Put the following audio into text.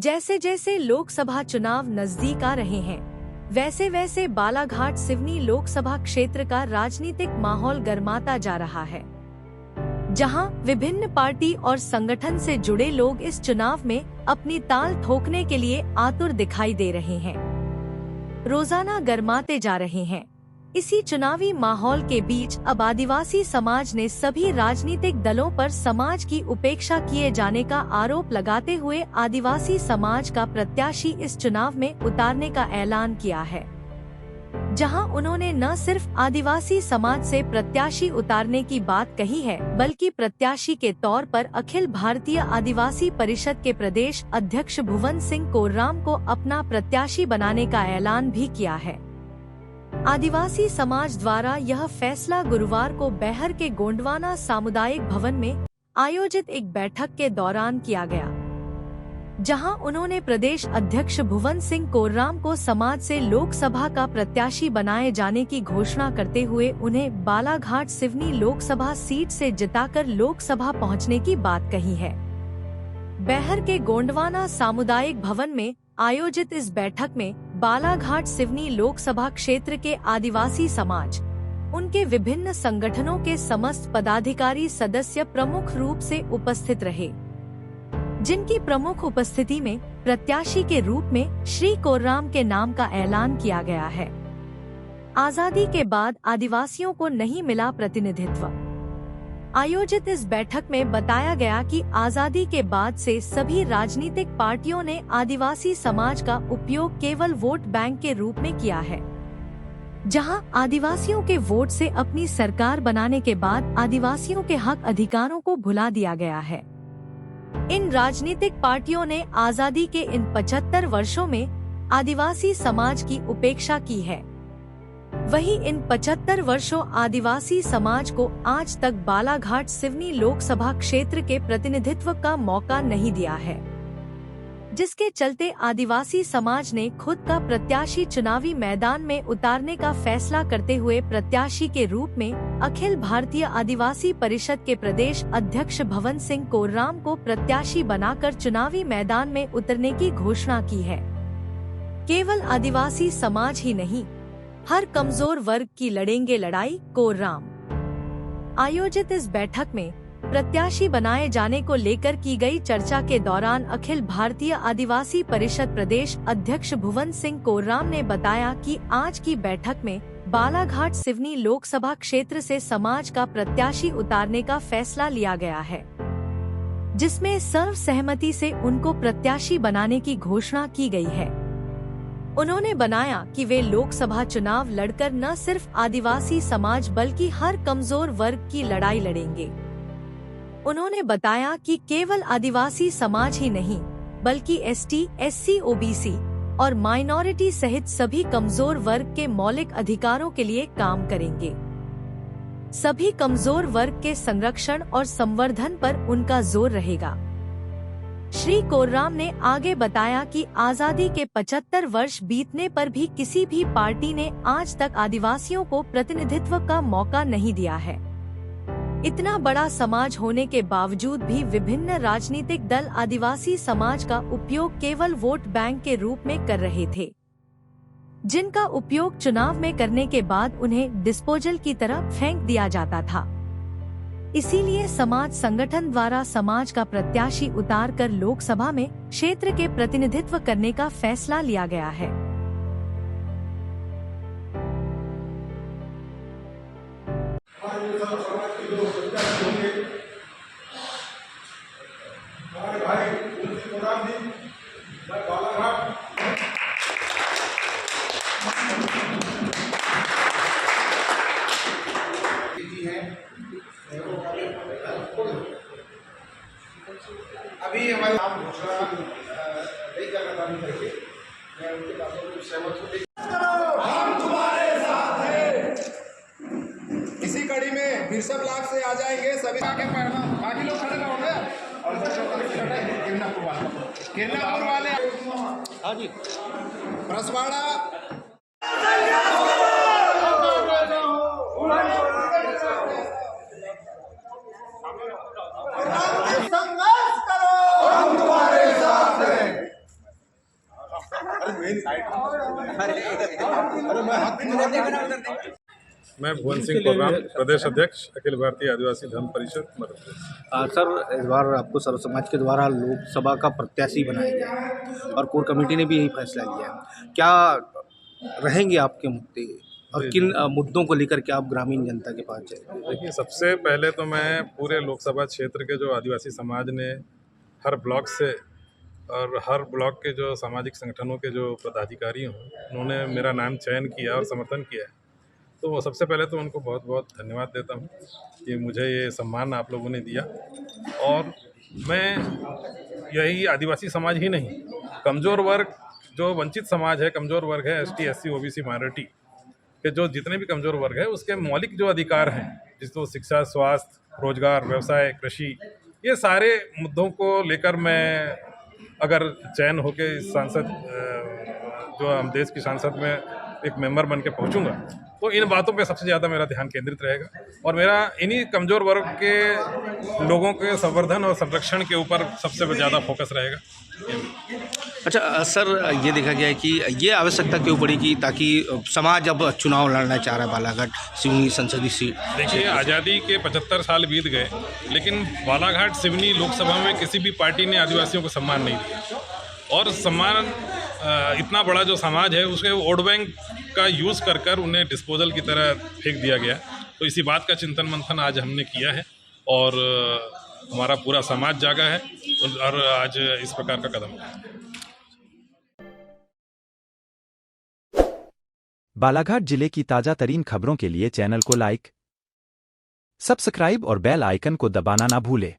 जैसे जैसे लोकसभा चुनाव नजदीक आ रहे हैं, वैसे वैसे बालाघाट सिवनी लोकसभा क्षेत्र का राजनीतिक माहौल गर्माता जा रहा है, जहां विभिन्न पार्टी और संगठन से जुड़े लोग इस चुनाव में अपनी ताल ठोकने के लिए आतुर दिखाई दे रहे हैं, रोजाना गर्माते जा रहे हैं। इसी चुनावी माहौल के बीच अब आदिवासी समाज ने सभी राजनीतिक दलों पर समाज की उपेक्षा किए जाने का आरोप लगाते हुए आदिवासी समाज का प्रत्याशी इस चुनाव में उतारने का ऐलान किया है, जहां उन्होंने न सिर्फ आदिवासी समाज से प्रत्याशी उतारने की बात कही है, बल्कि प्रत्याशी के तौर पर अखिल भारतीय आदिवासी परिषद के प्रदेश अध्यक्ष भुवन सिंह कोर्राम को अपना प्रत्याशी बनाने का ऐलान भी किया है। आदिवासी समाज द्वारा यह फैसला गुरुवार को बैहर के गोंडवाना सामुदायिक भवन में आयोजित एक बैठक के दौरान किया गया, जहां उन्होंने प्रदेश अध्यक्ष भुवन सिंह कोर्राम को समाज से लोकसभा का प्रत्याशी बनाए जाने की घोषणा करते हुए उन्हें बालाघाट सिवनी लोकसभा सीट से जिताकर लोकसभा पहुंचने की बात कही है। बैहर के गोंडवाना सामुदायिक भवन में आयोजित इस बैठक में बालाघाट सिवनी लोकसभा क्षेत्र के आदिवासी समाज, उनके विभिन्न संगठनों के समस्त पदाधिकारी सदस्य प्रमुख रूप से उपस्थित रहे, जिनकी प्रमुख उपस्थिति में प्रत्याशी के रूप में श्री कोर्राम के नाम का ऐलान किया गया है। आजादी के बाद आदिवासियों को नहीं मिला प्रतिनिधित्व। आयोजित इस बैठक में बताया गया कि आजादी के बाद से सभी राजनीतिक पार्टियों ने आदिवासी समाज का उपयोग केवल वोट बैंक के रूप में किया है, जहां आदिवासियों के वोट से अपनी सरकार बनाने के बाद आदिवासियों के हक अधिकारों को भुला दिया गया है। इन राजनीतिक पार्टियों ने आजादी के इन 75 वर्षों में आदिवासी समाज की उपेक्षा की है। वहीं इन 75 वर्षों आदिवासी समाज को आज तक बालाघाट सिवनी लोकसभा क्षेत्र के प्रतिनिधित्व का मौका नहीं दिया है, जिसके चलते आदिवासी समाज ने खुद का प्रत्याशी चुनावी मैदान में उतारने का फैसला करते हुए प्रत्याशी के रूप में अखिल भारतीय आदिवासी परिषद के प्रदेश अध्यक्ष भवन सिंह कोर्राम को प्रत्याशी बनाकर चुनावी मैदान में उतरने की घोषणा की है। केवल आदिवासी समाज ही नहीं, हर कमजोर वर्ग की लड़ेंगे लड़ाई, कोर्राम। आयोजित इस बैठक में प्रत्याशी बनाए जाने को लेकर की गई चर्चा के दौरान अखिल भारतीय आदिवासी परिषद प्रदेश अध्यक्ष भुवन सिंह कोर्राम ने बताया कि आज की बैठक में बालाघाट सिवनी लोकसभा क्षेत्र से समाज का प्रत्याशी उतारने का फैसला लिया गया है, जिसमें सर्वसहमति से उनको प्रत्याशी बनाने की घोषणा की गई है। उन्होंने बनाया कि वे लोकसभा चुनाव लड़कर न सिर्फ आदिवासी समाज बल्कि हर कमजोर वर्ग की लड़ाई लड़ेंगे। उन्होंने बताया कि केवल आदिवासी समाज ही नहीं, बल्कि एसटी, एससी, ओबीसी और माइनॉरिटी सहित सभी कमजोर वर्ग के मौलिक अधिकारों के लिए काम करेंगे। सभी कमजोर वर्ग के संरक्षण और संवर्धन पर उनका जोर रहेगा। श्री कोर्राम ने आगे बताया कि आजादी के 75 वर्ष बीतने पर भी किसी भी पार्टी ने आज तक आदिवासियों को प्रतिनिधित्व का मौका नहीं दिया है। इतना बड़ा समाज होने के बावजूद भी विभिन्न राजनीतिक दल आदिवासी समाज का उपयोग केवल वोट बैंक के रूप में कर रहे थे, जिनका उपयोग चुनाव में करने के बाद उन्हें डिस्पोजल की तरह फेंक दिया जाता था। इसीलिए समाज संगठन द्वारा समाज का प्रत्याशी उतारकर लोकसभा में क्षेत्र के प्रतिनिधित्व करने का फैसला लिया गया है। अभी हमारे नाम घोषणा नहीं करना था करके मैं उनके बातों को सहमत हूँ। हम तुम्हारे साथ हैं। इसी कड़ी में बिरसा ब्लॉक से आ जाएंगे सभी आगे पढ़ना, बाकी लोग खड़े रहोगे और किरनापुर वाले हाँ जी रसवाड़ा संघर्ष करो, हम तुम्हारे साथ हैं। मैं भुवन सिंह कोराम, प्रदेश अध्यक्ष अखिल भारतीय आदिवासी धर्म परिषद मध्य प्रदेश। सर, इस बार आपको सर्व समाज के द्वारा लोकसभा का प्रत्याशी बनाया गया है और कोर कमेटी ने भी यही फैसला लिया है। क्या रहेंगे आपके मुद्दे और किन मुद्दों को लेकर के आप ग्रामीण जनता के पास जाएंगे? देखिए, सबसे पहले तो मैं पूरे लोकसभा क्षेत्र के जो आदिवासी समाज ने हर ब्लॉक से और हर ब्लॉक के जो सामाजिक संगठनों के जो पदाधिकारी हों, उन्होंने मेरा नाम चयन किया और समर्थन किया है। तो वो सबसे पहले तो उनको बहुत बहुत धन्यवाद देता हूँ कि मुझे ये सम्मान आप लोगों ने दिया। और मैं यही आदिवासी समाज ही नहीं, कमज़ोर वर्ग जो वंचित समाज है, कमज़ोर वर्ग है, ST SC OBC माइनॉरिटी के जो जितने भी कमज़ोर वर्ग है, उसके मौलिक जो अधिकार हैं, जिसको शिक्षा, स्वास्थ्य, रोजगार, व्यवसाय, कृषि, ये सारे मुद्दों को लेकर मैं अगर चयन होके इस सांसद जो हम देश की सांसद में एक मेंबर बन के पहुँचूँगा, तो इन बातों पे सबसे ज़्यादा मेरा ध्यान केंद्रित रहेगा और मेरा इन्हीं कमज़ोर वर्ग के लोगों के संवर्धन और संरक्षण के ऊपर सबसे ज़्यादा फोकस रहेगा। अच्छा सर, ये देखा गया है कि ये आवश्यकता क्यों पड़ी कि ताकि समाज अब चुनाव लड़ना चाह रहा है बालाघाट सिवनी संसदीय सीट। देखिए, आज़ादी के 75 साल बीत गए, लेकिन बालाघाट सिवनी लोकसभा में किसी भी पार्टी ने आदिवासियों को सम्मान नहीं दिया और सम्मान इतना बड़ा जो समाज है उसके वोट बैंक का यूज़ कर उन्हें डिस्पोजल की तरह फेंक दिया गया। तो इसी बात का चिंतन मंथन आज हमने किया है और हमारा पूरा समाज जागा है और आज इस प्रकार का कदम है। बालाघाट जिले की ताजा तरीन खबरों के लिए चैनल को लाइक, सब्सक्राइब और बेल आइकन को दबाना ना भूले।